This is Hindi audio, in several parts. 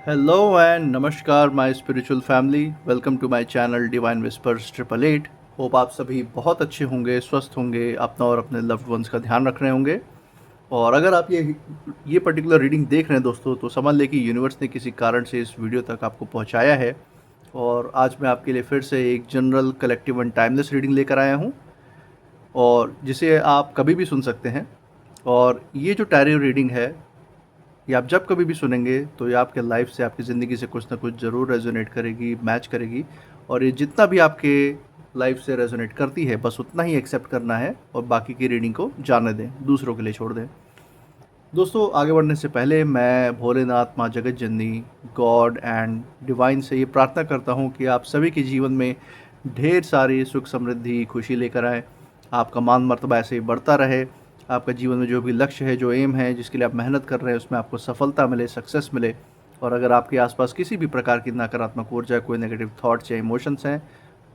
Hello and namaskar my spiritual family. Welcome to my channel Divine Whispers 888. Hope आप सभी बहुत अच्छे होंगे, स्वस्थ होंगे, अपना और अपने लव्ड वंस का ध्यान रख रहे होंगे। और अगर आप ये पर्टिकुलर रीडिंग देख रहे हैं दोस्तों, तो समझ लें कि यूनिवर्स ने किसी कारण से इस वीडियो तक आपको पहुंचाया है। और आज मैं आपके लिए फिर से एक general, collective and timeless reading लेकर आया हूं, और जिसे आप कभी भी सुन सकते हैं। और ये जो टैरो रीडिंग है, ये आप जब कभी भी सुनेंगे तो ये आपके लाइफ से, आपकी ज़िंदगी से कुछ ना कुछ ज़रूर रेजोनेट करेगी, मैच करेगी। और ये जितना भी आपके लाइफ से रेजोनेट करती है, बस उतना ही एक्सेप्ट करना है और बाकी की रीडिंग को जाने दें, दूसरों के लिए छोड़ दें। दोस्तों, आगे बढ़ने से पहले मैं भोलेनाथ, माँ जगत जननी, गॉड एंड डिवाइन से ये प्रार्थना करता हूँ कि आप सभी के जीवन में ढेर सारी सुख, समृद्धि, खुशी लेकर आएँ। आपका मान मर्तबा ऐसे ही बढ़ता रहे। आपका जीवन में जो भी लक्ष्य है, जो एम है, जिसके लिए आप मेहनत कर रहे हैं, उसमें आपको सफलता मिले, सक्सेस मिले। और अगर आपके आसपास किसी भी प्रकार की नकारात्मक ऊर्जा, कोई नेगेटिव थॉट्स या इमोशंस हैं,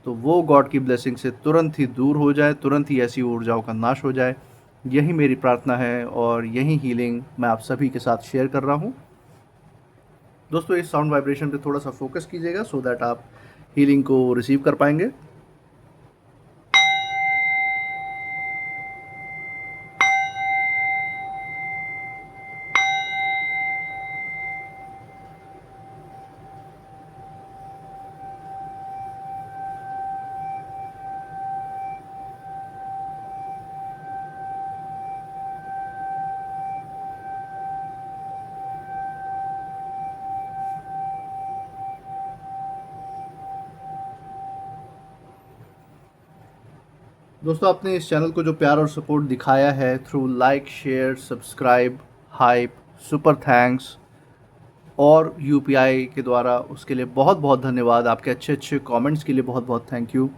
तो वो गॉड की ब्लेसिंग से तुरंत ही दूर हो जाए, तुरंत ही ऐसी ऊर्जाओं का नाश हो जाए। यही मेरी प्रार्थना है और यही हीलिंग मैं आप सभी के साथ शेयर कर रहा हूँ। दोस्तों, इस साउंड वाइब्रेशन पे थोड़ा सा फोकस कीजिएगा सो दैट आप हीलिंग को रिसीव कर पाएंगे। दोस्तों, आपने इस चैनल को जो प्यार और सपोर्ट दिखाया है through like, share, subscribe, hype, super thanks और यूपीआई के द्वारा, उसके लिए बहुत बहुत धन्यवाद। आपके अच्छे अच्छे कमेंट्स के लिए बहुत बहुत थैंक यू।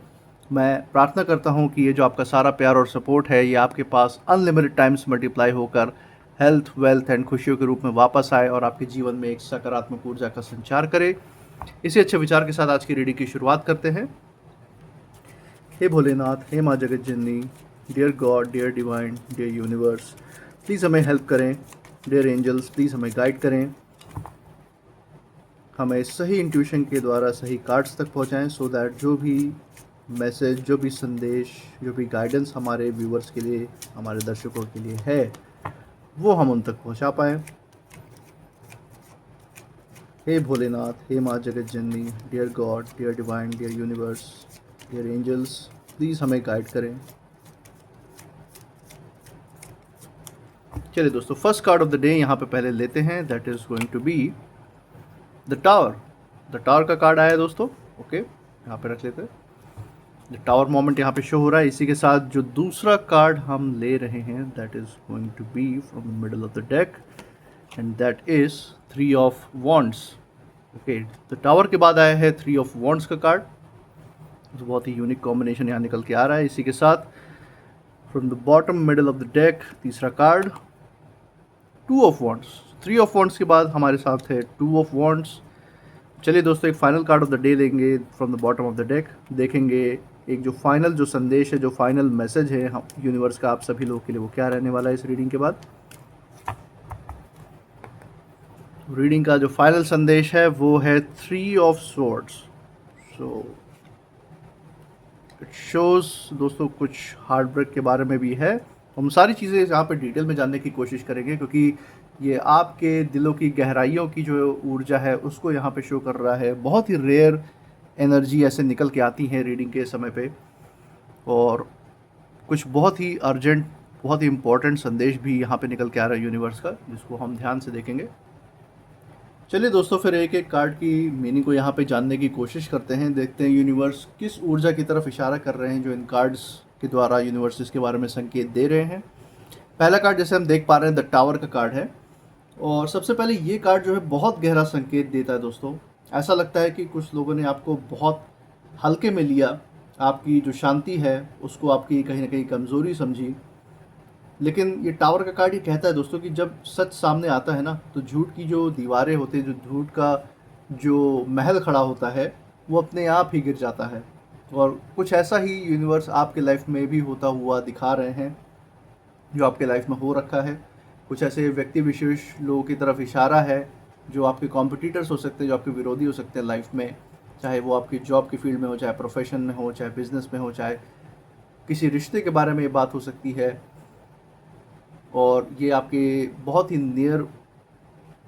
मैं प्रार्थना करता हूँ कि ये जो आपका सारा प्यार और सपोर्ट है, ये आपके पास अनलिमिटेड टाइम्स मल्टीप्लाई होकर हेल्थ, वेल्थ एंड खुशियों के रूप में वापस आए और आपके जीवन में एक सकारात्मक ऊर्जा का संचार करे। इसी अच्छे विचार के साथ आज की रीडिंग की शुरुआत करते हैं। हे भोलेनाथ, हे माँ जगत जननी, dear God, dear divine, dear universe, please हमें हेल्प करें। डियर एंजल्स, प्लीज़ हमें गाइड करें, हमें सही इंट्यूशन के द्वारा सही कार्ड्स तक पहुंचाएं, सो दैट जो भी मैसेज, जो भी संदेश, जो भी गाइडेंस हमारे व्यूवर्स के लिए, हमारे दर्शकों के लिए है, वो हम उन तक पहुंचा पाएँ। हे भोलेनाथ, हे माँ जगत जननी, dear God, dear divine, dear universe, dear angels, please हमें गाइड करें। चलिए दोस्तों, first card of the day यहाँ पे पहले लेते हैं। That is going to be the tower. The tower का कार्ड आया है दोस्तों। ओके, यहाँ पे रख लेते हैं। द टावर मोमेंट यहाँ पे शो हो रहा है। इसी के साथ जो दूसरा कार्ड हम ले रहे हैं, that is going to be from the middle of the deck, and that is 3 of wands. Okay, the tower के बाद आया है 3 ऑफ वॉन्ड्स का कार्ड। तो बहुत ही यूनिक कॉम्बिनेशन यहाँ निकल के आ रहा है। इसी के साथ from the bottom middle of the deck तीसरा card 2 of wands. 3 of wands के बाद हमारे साथ है 2 ऑफ वॉन्ड्स। चलिए दोस्तों, एक final card of the day लेंगे from the bottom of the deck. देखेंगे एक जो फाइनल जो संदेश है, जो फाइनल मैसेज है हम यूनिवर्स का आप सभी लोगों के लिए, वो क्या रहने वाला है इस रीडिंग के बाद। रीडिंग का जो फाइनल संदेश है वो है 3 of swords. So it shows दोस्तों कुछ हार्ट ब्रेक के बारे में भी है। हम सारी चीज़ें यहाँ पे डिटेल में जानने की कोशिश करेंगे, क्योंकि ये आपके दिलों की गहराइयों की जो ऊर्जा है उसको यहाँ पे शो कर रहा है। बहुत ही रेयर एनर्जी ऐसे निकल के आती है रीडिंग के समय पे, और कुछ बहुत ही अर्जेंट, बहुत ही इम्पोर्टेंट संदेश भी यहाँ पे निकल के आ रहा है यूनिवर्स का, जिसको हम ध्यान से देखेंगे। चलिए दोस्तों, फिर एक एक कार्ड की मीनिंग को यहाँ पे जानने की कोशिश करते हैं। देखते हैं यूनिवर्स किस ऊर्जा की तरफ इशारा कर रहे हैं, जो इन कार्ड्स के द्वारा यूनिवर्स इसके बारे में संकेत दे रहे हैं। पहला कार्ड जैसे हम देख पा रहे हैं, द टावर का कार्ड है। और सबसे पहले ये कार्ड जो है बहुत गहरा संकेत देता है दोस्तों। ऐसा लगता है कि कुछ लोगों ने आपको बहुत हल्के में लिया, आपकी जो शांति है उसको आपकी कहीं ना कहीं कमज़ोरी समझी। लेकिन ये टावर का कार्ड ये कहता है दोस्तों कि जब सच सामने आता है ना, तो झूठ की जो दीवारें होती हैं, जो झूठ का जो महल खड़ा होता है, वो अपने आप ही गिर जाता है। और कुछ ऐसा ही यूनिवर्स आपके लाइफ में भी होता हुआ दिखा रहे हैं, जो आपके लाइफ में हो रखा है। कुछ ऐसे व्यक्ति विशेष लोगों की तरफ इशारा है जो आपके कॉम्पिटिटर्स हो सकते हैं, जो आपके विरोधी हो सकते हैं लाइफ में, चाहे वो आपकी जॉब की फील्ड में हो, चाहे प्रोफेशन में हो, चाहे बिजनेस में हो, चाहे किसी रिश्ते के बारे में ये बात हो सकती है। और ये आपके बहुत ही नियर,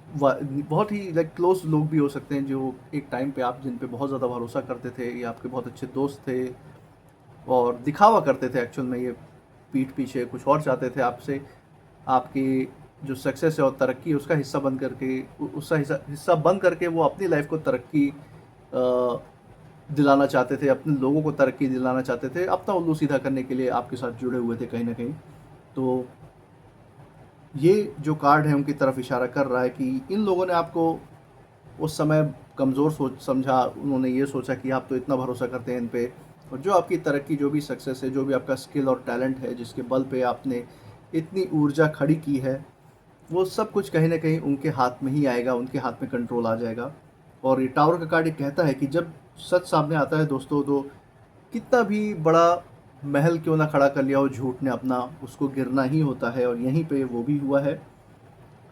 बहुत ही लाइक क्लोज लोग भी हो सकते हैं, जो एक टाइम पे आप जिन पे बहुत ज़्यादा भरोसा करते थे, ये आपके बहुत अच्छे दोस्त थे और दिखावा करते थे एक्चुअल में, ये पीठ पीछे कुछ और चाहते थे आपसे, आपकी जो सक्सेस है और तरक्की उसका हिस्सा बन करके, उसका हिस्सा बन करके वो अपनी लाइफ को तरक्की दिलाना चाहते थे, अपने लोगों को तरक्की दिलाना चाहते थे, अपना उल्लू सीधा करने के लिए आपके साथ जुड़े हुए थे कहीं ना कहीं। तो ये जो कार्ड है उनकी तरफ इशारा कर रहा है कि इन लोगों ने आपको उस समय कमज़ोर सोच समझा, उन्होंने ये सोचा कि आप तो इतना भरोसा करते हैं इन पे, और जो आपकी तरक्की, जो भी सक्सेस है, जो भी आपका स्किल और टैलेंट है, जिसके बल पे आपने इतनी ऊर्जा खड़ी की है, वो सब कुछ कहीं ना कहीं उनके हाथ में ही आएगा, उनके हाथ में कंट्रोल आ जाएगा। और ये टावर का कार्ड ये कहता है कि जब सच सामने आता है दोस्तों, तो कितना भी बड़ा महल क्यों ना खड़ा कर लिया हो झूठ ने अपना, उसको गिरना ही होता है, और यहीं पे वो भी हुआ है।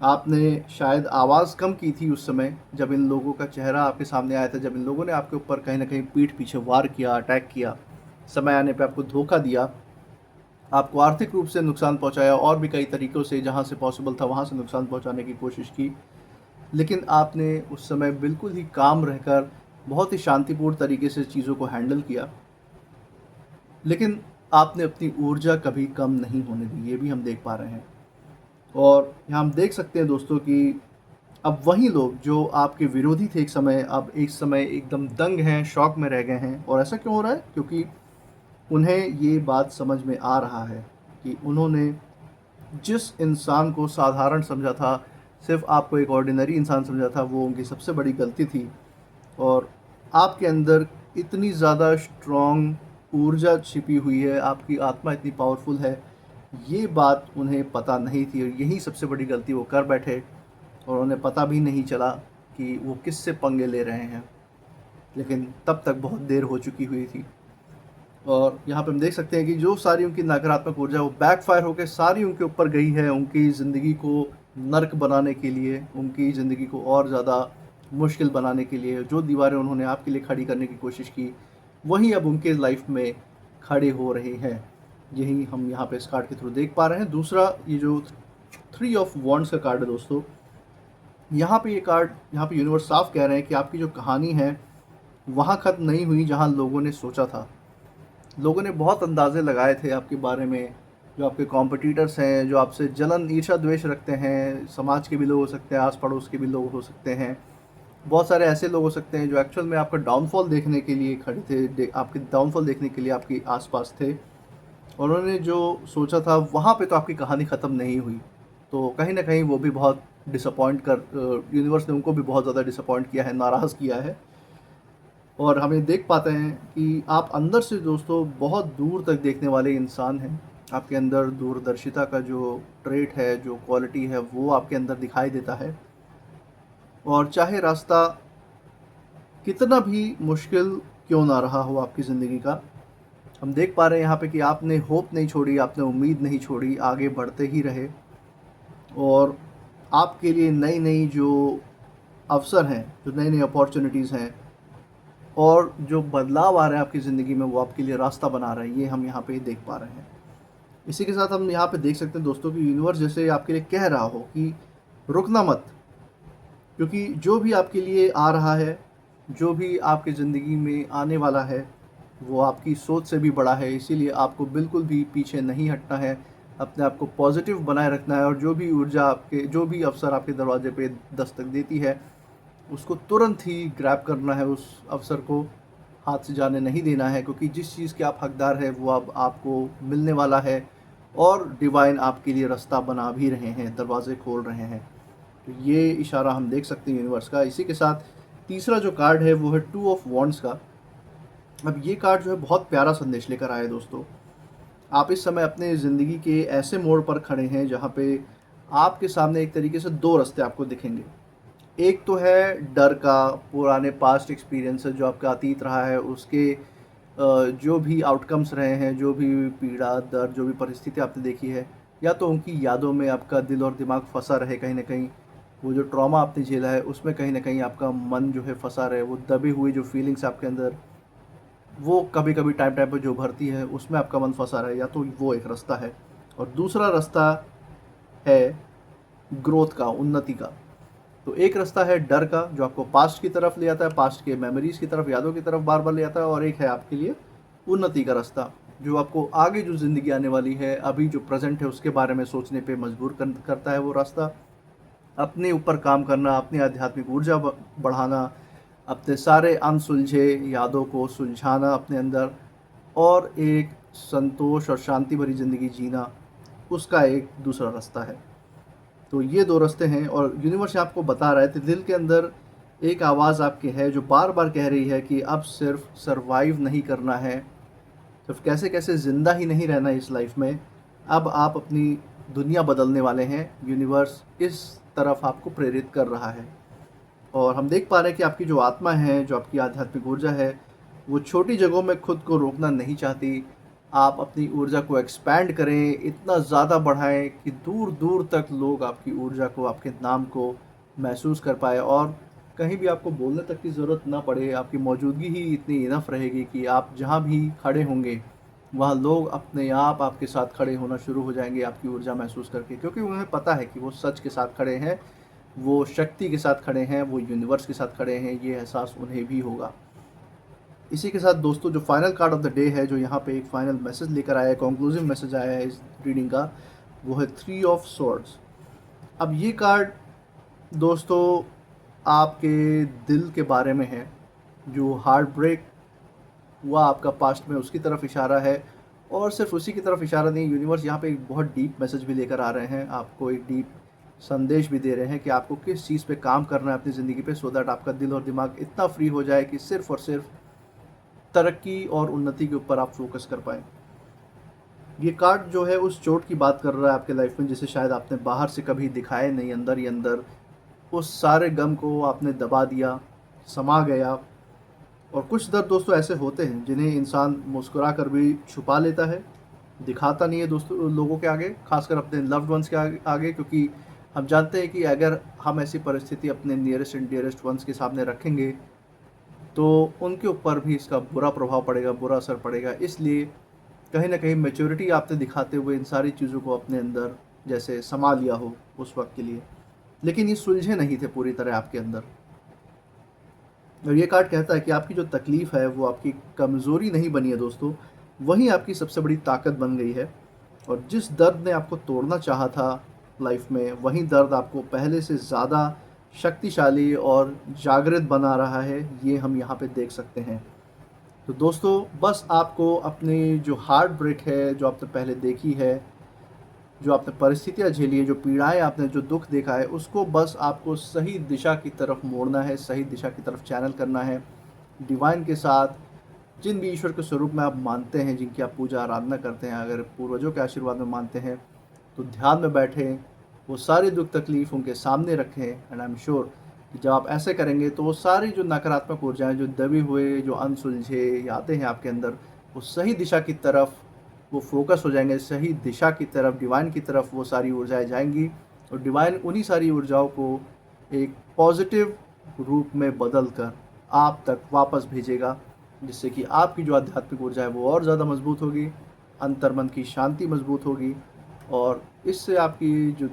आपने शायद आवाज़ कम की थी उस समय जब इन लोगों का चेहरा आपके सामने आया था, जब इन लोगों ने आपके ऊपर कहीं ना कहीं पीठ पीछे वार किया, अटैक किया, समय आने पे आपको धोखा दिया, आपको आर्थिक रूप से नुकसान पहुंचाया, और भी कई तरीक़ों से जहां से पॉसिबल था वहां से नुकसान पहुंचाने की कोशिश की। लेकिन आपने उस समय बिल्कुल ही काम रहकर बहुत ही शांतिपूर्ण तरीके से चीज़ों को हैंडल किया। लेकिन आपने अपनी ऊर्जा कभी कम नहीं होने दी, ये भी हम देख पा रहे हैं। और यहाँ हम देख सकते हैं दोस्तों कि अब वही लोग जो आपके विरोधी थे एक समय, अब एक समय एकदम दंग हैं, शॉक में रह गए हैं। और ऐसा क्यों हो रहा है? क्योंकि उन्हें ये बात समझ में आ रहा है कि उन्होंने जिस इंसान को साधारण समझा था, सिर्फ आपको एक ऑर्डिनरी इंसान समझा था, वो उनकी सबसे बड़ी गलती थी। और आपके अंदर इतनी ज़्यादा स्ट्रॉन्ग ऊर्जा छिपी हुई है, आपकी आत्मा इतनी पावरफुल है, ये बात उन्हें पता नहीं थी, और यही सबसे बड़ी गलती वो कर बैठे, और उन्हें पता भी नहीं चला कि वो किससे पंगे ले रहे हैं। लेकिन तब तक बहुत देर हो चुकी हुई थी। और यहाँ पे हम देख सकते हैं कि जो सारी उनकी नकारात्मक ऊर्जा वो बैकफायर होकर सारी उनके ऊपर गई है, उनकी ज़िंदगी को नर्क बनाने के लिए, उनकी ज़िंदगी को और ज़्यादा मुश्किल बनाने के लिए। जो दीवारें उन्होंने आपके लिए खड़ी करने की कोशिश की, वही अब उनके लाइफ में खड़े हो रहे हैं। यही हम यहाँ पे इस कार्ड के थ्रू देख पा रहे हैं। दूसरा, ये जो 3 ऑफ वॉन्ड्स का कार्ड है दोस्तों, यहाँ पे ये कार्ड, यहाँ पे यूनिवर्स साफ कह रहे हैं कि आपकी जो कहानी है वहाँ ख़त्म नहीं हुई जहाँ लोगों ने सोचा था। लोगों ने बहुत अंदाज़े लगाए थे आपके बारे में, जो आपके कॉम्पिटिटर्स हैं, जो आपसे जलन ईर्ष्या द्वेष रखते हैं, समाज के भी लोग हो सकते हैं, आस पड़ोस के भी लोग हो सकते हैं, बहुत सारे ऐसे लोग हो सकते हैं जो एक्चुअल में आपका डाउनफॉल देखने के लिए खड़े थे, आपके डाउनफॉल देखने के लिए आपके आसपास थे। और उन्होंने जो सोचा था वहाँ पे तो आपकी कहानी ख़त्म नहीं हुई। तो कहीं ना कहीं वो भी बहुत डिसअपॉइंट कर, यूनिवर्स ने उनको भी बहुत ज़्यादा डिसअपॉइंट किया है, नाराज़ किया है। और हम ये देख पाते हैं कि आप अंदर से दोस्तों बहुत दूर तक देखने वाले इंसान हैं। आपके अंदर दूरदर्शिता का जो ट्रेट है, जो क्वालिटी है, वो आपके अंदर दिखाई देता है। और चाहे रास्ता कितना भी मुश्किल क्यों ना रहा हो आपकी ज़िंदगी का, हम देख पा रहे हैं यहाँ पे कि आपने होप नहीं छोड़ी, आपने उम्मीद नहीं छोड़ी, आगे बढ़ते ही रहे। और आपके लिए नई नई जो अवसर हैं, जो नई नई अपॉर्चुनिटीज़ हैं, और जो बदलाव आ रहे हैं आपकी ज़िंदगी में, वो आपके लिए रास्ता बना रहे हैं। ये हम यहाँ पे देख पा रहे हैं। इसी के साथ हम यहाँ पे देख सकते हैं दोस्तों कि यूनिवर्स जैसे आपके लिए कह रहा हो कि रुकना मत, क्योंकि जो भी आपके लिए आ रहा है, जो भी आपकी ज़िंदगी में आने वाला है, वो आपकी सोच से भी बड़ा है। इसीलिए आपको बिल्कुल भी पीछे नहीं हटना है, अपने आप को पॉजिटिव बनाए रखना है, और जो भी ऊर्जा आपके, जो भी अवसर आपके दरवाजे पे दस्तक देती है, उसको तुरंत ही ग्रैब करना है, उस अवसर को हाथ से जाने नहीं देना है, क्योंकि जिस चीज़ के आप हकदार हैं वो अब आपको मिलने वाला है, और डिवाइन आपके लिए रास्ता बना भी रहे हैं, दरवाजे खोल रहे हैं। तो ये इशारा हम देख सकते हैं यूनिवर्स का। इसी के साथ तीसरा जो कार्ड है वो है 2 ऑफ वॉन्ड्स का। अब ये कार्ड जो है बहुत प्यारा संदेश लेकर आया है दोस्तों। आप इस समय अपने ज़िंदगी के ऐसे मोड़ पर खड़े हैं जहाँ पे आपके सामने एक तरीके से 2 रास्ते आपको दिखेंगे। एक तो है डर का, पुराने पास्ट एक्सपीरियंस जो आपका अतीत रहा है, उसके जो भी आउटकम्स रहे हैं, जो भी पीड़ा, दर्द, जो भी परिस्थिति आपने देखी है, या तो उनकी यादों में आपका दिल और दिमाग फंसा रहे कहीं ना कहीं, वो जो ट्रॉमा आपने झेला है उसमें कहीं न कहीं आपका मन जो है फँसा रहे, वो दबी हुई जो फीलिंग्स आपके अंदर, वो कभी-कभी टाइम-टाइम पे जो उभरती है उसमें आपका मन फँसा रहे, या तो वो एक रास्ता है। और दूसरा रास्ता है ग्रोथ का, उन्नति का। तो एक रास्ता है डर का, जो आपको पास्ट की तरफ ले जाता है, पास्ट के मेमोरीज़ की तरफ, यादों की तरफ बार-बार ले जाता है, और एक है आपके लिए उन्नति का रास्ता, जो आपको आगे जो ज़िंदगी आने वाली है, अभी जो प्रेज़ेंट है उसके बारे में सोचने पे मजबूर करता है वो रास्ता। अपने ऊपर काम करना, अपनी आध्यात्मिक ऊर्जा बढ़ाना, अपने सारे अनसुलझे यादों को सुलझाना अपने अंदर, और एक संतोष और शांति भरी ज़िंदगी जीना, उसका एक दूसरा रास्ता है। तो ये 2 रास्ते हैं, और यूनिवर्स आपको बता रहा है कि दिल के अंदर एक आवाज़ आपके है जो बार-बार कह रही है कि अब सिर्फ़ सर्वाइव नहीं करना है, सिर्फ़ कैसे-कैसे ज़िंदा ही नहीं रहना है इस लाइफ़ में, अब आप अपनी दुनिया बदलने वाले हैं। यूनिवर्स इस तरफ आपको प्रेरित कर रहा है। और हम देख पा रहे हैं कि आपकी जो आत्मा है, जो आपकी आध्यात्मिक ऊर्जा है, वो छोटी जगहों में खुद को रोकना नहीं चाहती। आप अपनी ऊर्जा को एक्सपैंड करें, इतना ज़्यादा बढ़ाएँ कि दूर-दूर तक लोग आपकी ऊर्जा को, आपके नाम को महसूस कर पाएँ, और कहीं भी आपको बोलने तक की ज़रूरत ना पड़े। आपकी मौजूदगी ही इतनी इनफ रहेगी कि आप जहाँ भी खड़े होंगे, वहाँ लोग अपने आप आपके साथ खड़े होना शुरू हो जाएँगे आपकी ऊर्जा महसूस करके, क्योंकि उन्हें पता है कि वो सच के साथ खड़े हैं, वो शक्ति के साथ खड़े हैं, वो यूनिवर्स के साथ खड़े हैं, ये एहसास उन्हें भी होगा। इसी के साथ दोस्तों, जो final card of the day है, जो यहाँ पे एक फाइनल मैसेज लेकर आया है, कंक्लूसिव मैसेज आया है इस रीडिंग का, वो है 3 ऑफ स्वॉर्ड्स। अब ये कार्ड दोस्तों आपके दिल के बारे में है, जो हार्ट ब्रेक हुआ आपका पास्ट में, उसकी तरफ इशारा है। और सिर्फ उसी की तरफ इशारा नहीं, यूनिवर्स यहाँ पे एक बहुत डीप मैसेज भी लेकर आ रहे हैं, आपको एक डीप संदेश भी दे रहे हैं कि आपको किस चीज़ पे काम करना है अपनी ज़िंदगी पे, सो दैट आपका दिल और दिमाग इतना फ्री हो जाए कि सिर्फ और सिर्फ तरक्की और उन्नति के ऊपर आप फोकस कर पाएँ। ये कार्ड जो है उस चोट की बात कर रहा है आपके लाइफ में, जिसे शायद आपने बाहर से कभी दिखाया नहीं, अंदर ही अंदर उस सारे गम को आपने दबा दिया, समा गया। और कुछ दर्द दोस्तों ऐसे होते हैं जिन्हें इंसान मुस्कुरा कर भी छुपा लेता है, दिखाता नहीं है दोस्तों लोगों के आगे, खासकर अपने लव्ड वंस के आगे, क्योंकि हम जानते हैं कि अगर हम ऐसी परिस्थिति अपने नियरेस्ट एंड डियरेस्ट वंस के सामने रखेंगे, तो उनके ऊपर भी इसका बुरा प्रभाव पड़ेगा, बुरा असर पड़ेगा। इसलिए कहीं न कहीं मैच्योरिटी आपने दिखाते हुए इन सारी चीज़ों को अपने अंदर जैसे समा लिया हो उस वक़्त के लिए, लेकिन ये सुलझे नहीं थे पूरी तरह आपके अंदर। और ये कार्ड कहता है कि आपकी जो तकलीफ़ है वो आपकी कमज़ोरी नहीं बनी है दोस्तों, वही आपकी सबसे बड़ी ताकत बन गई है। और जिस दर्द ने आपको तोड़ना चाहा था लाइफ में, वही दर्द आपको पहले से ज़्यादा शक्तिशाली और जागृत बना रहा है, ये हम यहाँ पे देख सकते हैं। तो दोस्तों, बस आपको अपनी जो हार्ट ब्रेक है, जो आपने पहले देखी है, जो आपने परिस्थितियाँ झेली है, जो पीड़ाएँ आपने, जो दुःख देखा है, उसको बस आपको सही दिशा की तरफ मोड़ना है, सही दिशा की तरफ चैनल करना है। डिवाइन के साथ, जिन भी ईश्वर के स्वरूप में आप मानते हैं, जिनकी आप पूजा आराधना करते हैं, अगर पूर्वजों के आशीर्वाद में मानते हैं, तो ध्यान में बैठें, वो सारी दुःख तकलीफ़ उनके सामने रखें। एंड आई एम श्योर कि जब आप ऐसे करेंगे, तो वो सारी जो नकारात्मक ऊर्जाएँ, जो दबे हुए, जो अनसुलझे यादें हैं आपके अंदर, वो सही दिशा की तरफ वो फोकस हो जाएंगे, सही दिशा की तरफ, डिवाइन की तरफ वो सारी ऊर्जाएँ जाएँगी, और डिवाइन उन्हीं सारी ऊर्जाओं को एक पॉजिटिव रूप में बदल कर आप तक वापस भेजेगा, जिससे कि आपकी जो आध्यात्मिक ऊर्जा है वो और ज़्यादा मजबूत होगी, अंतर्मन की शांति मजबूत होगी, और इससे आपकी जो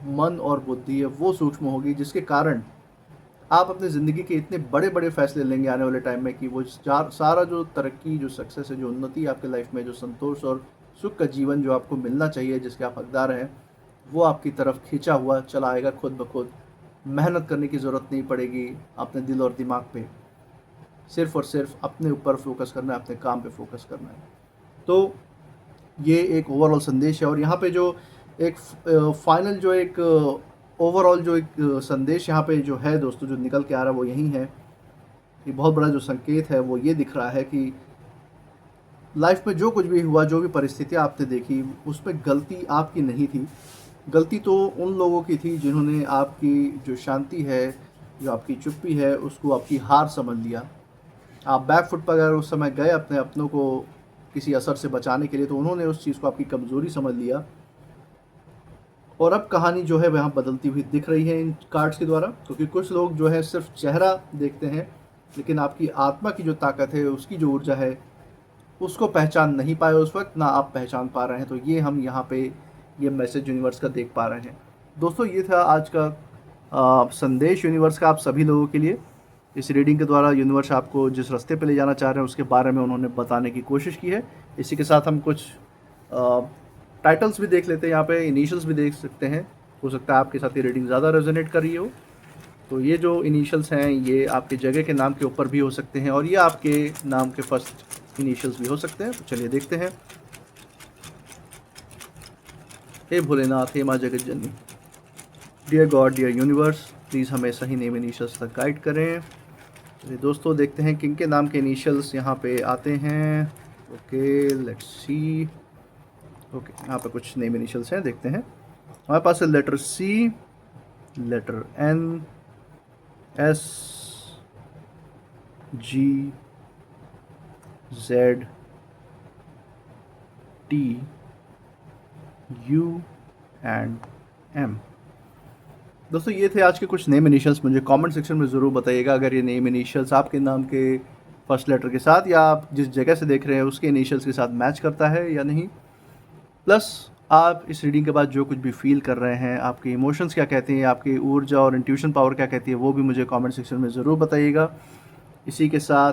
मन और बुद्धि है वो सूक्ष्म होगी, जिसके कारण आप अपनी ज़िंदगी के इतने बड़े-बड़े फ़ैसले लेंगे आने वाले टाइम में कि वो सारा जो तरक्की, जो सक्सेस है, जो उन्नति आपके लाइफ में, जो संतोष और सुख का जीवन जो आपको मिलना चाहिए, जिसके आप हकदार हैं, वो आपकी तरफ खींचा हुआ चला आएगा खुद ब खुद। मेहनत करने की ज़रूरत नहीं पड़ेगी अपने दिल और दिमाग पे, सिर्फ़ और सिर्फ अपने ऊपर फोकस करना है, अपने काम पे फोकस करना है। तो ये एक ओवरऑल संदेश है, और यहाँ पे जो एक फाइनल जो एक ओवरऑल जो एक संदेश यहाँ पे जो है दोस्तों, जो निकल के आ रहा है वो यही है। ये बहुत बड़ा जो संकेत है वो ये दिख रहा है कि लाइफ में जो कुछ भी हुआ, जो भी परिस्थितियाँ आपने देखी, उसमें गलती आपकी नहीं थी। गलती तो उन लोगों की थी जिन्होंने आपकी जो शांति है, जो आपकी चुप्पी है, उसको आपकी हार समझ लिया। आप बैक फुट पर अगर उस समय गए अपने अपनों को किसी असर से बचाने के लिए, तो उन्होंने उस चीज़ को आपकी कमज़ोरी समझ लिया, और अब कहानी जो है वहाँ बदलती हुई दिख रही है इन कार्ड्स के द्वारा, क्योंकि कुछ लोग जो है सिर्फ चेहरा देखते हैं, लेकिन आपकी आत्मा की जो ताकत है, उसकी जो ऊर्जा है, उसको पहचान नहीं पाए उस वक्त, ना आप पहचान पा रहे हैं। तो ये हम यहाँ पे ये मैसेज यूनिवर्स का देख पा रहे हैं। दोस्तों, ये था आज का संदेश यूनिवर्स का आप सभी लोगों के लिए। इस रीडिंग के द्वारा यूनिवर्स आपको जिस रास्ते पे ले जाना चाह रहे हैं उसके बारे में उन्होंने बताने की कोशिश की है। इसी के साथ हम कुछ टाइटल्स भी देख लेते हैं, यहाँ पे इनिशियल्स भी देख सकते हैं। हो सकता है आपके साथ ये रीडिंग ज़्यादा रेजोनेट कर रही हो। तो ये जो इनिशियल्स हैं ये आपके जगह के नाम के ऊपर भी हो सकते हैं, और ये आपके नाम के फर्स्ट इनिशियल्स भी हो सकते हैं। तो चलिए देखते हैं। हे भोलेनाथ, हे माँ जगत जननी, dear God, dear universe, please हमें सही नेम इनिशियल्स तक गाइड करें। चलिए दोस्तों, देखते हैं किन के नाम के इनिशियल्स यहाँ पे आते हैं। Okay, let's see. ओके, यहाँ पे कुछ नेम इनिशियल्स हैं, देखते हैं। हमारे पास है letter C, letter N, S, G, Z, T, U and M. दोस्तों, ये थे आज के कुछ नेम इनिशियल्स। मुझे कमेंट सेक्शन में ज़रूर बताइएगा अगर ये नेम इनिशियल्स आपके नाम के फर्स्ट लेटर के साथ या आप जिस जगह से देख रहे हैं उसके इनिशियल्स के साथ मैच करता है या नहीं। प्लस आप इस रीडिंग के बाद जो कुछ भी फील कर रहे हैं, आपके इमोशंस क्या कहते हैं, आपकी ऊर्जा और इंट्यूशन पावर क्या कहती है, वो भी मुझे कमेंट सेक्शन में ज़रूर बताइएगा। इसी के साथ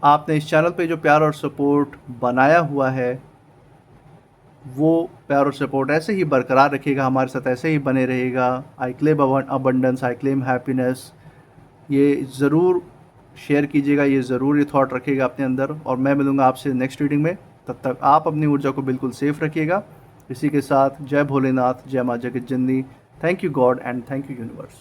आपने इस चैनल पे जो प्यार और सपोर्ट बनाया हुआ है, वो प्यार और सपोर्ट ऐसे ही बरकरार रखिएगा, हमारे साथ ऐसे ही बने रहेगा। I claim abundance, I claim happiness, ये ज़रूर शेयर कीजिएगा, ये ज़रूर ये थॉट रखिएगा अपने अंदर। और मैं मिलूँगा आपसे नेक्स्ट रीडिंग में। तब तक आप अपनी ऊर्जा को बिल्कुल सेफ रखिएगा। इसी के साथ जय भोलेनाथ, जय माँ जगत जननी। Thank you God and thank you universe.